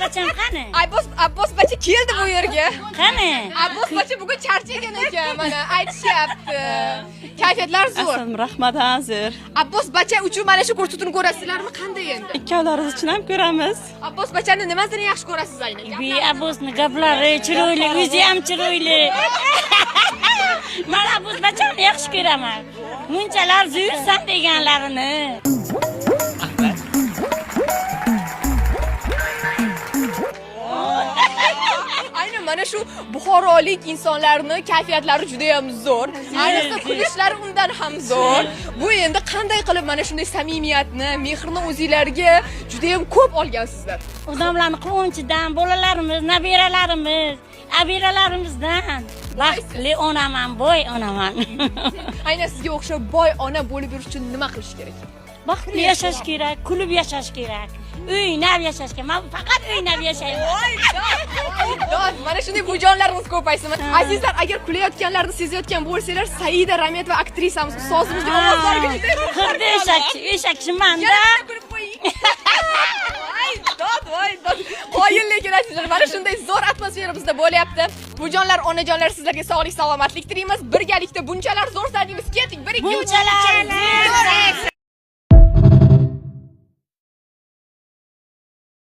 bacham qani? Abbos bacha keldi bu yerga. Qani? Abbos bacha bugun charchagan ekan, mana aytishyapti. Kayfiyatlar zo'r. Rahmat hozir. Abbos bacha uchun mana shu ko'rsatuvni ko'rasizlarmi? Qanday endi? Ikkovlari uchun ham ko'ramiz. Abbos bachani nimasini yaxshi ko'rasiz aynan? Bi Abbosning gaplari chiroyli, o'zi ham chiroyli. Men Abbos bachani yaxshi ko'raman. Munchalar zo'rsan deganlarini. Aynan mana shu buxorolik insonlarni kayfiyatlari juda ham zo'r. Ayniqsa kulishlari undan ham zo'r. Bu endi qanday qilib mana shunday samimiyatni, mehrni o'zingizlarga juda ham ko'p olgansizlar. Odamlarning quvonchidan, bolalarimiz, nabiralarimiz, abiralarimizdan baxtli onaman, boy onaman. Aynan sizga o'xshab boy ona bo'lib yurish uchun nima qilish kerak? Baxtli yashash kerak, kulib yashash kerak. O'ynab yashash kerak. Men faqat o'ynab yashayman. Voy, mana shunday bujonlarimiz ko'paysin. Azizlar, agar kulayotganlarni sezayotgan bo'lsanglar, Saida Rametova aktrisamiz, ustozimizning ovozlariga juda xuddi eshakchimanda. Voy, qoyil lekin azizlar, mana shunday zo'r atmosferamizda bo'lyapti. Bujonlar, onajonlar, sizlarga sog'lik, salomatlik tilaymiz. Birgalikda bunchalar zo'r sardingiz keting. 1 2 3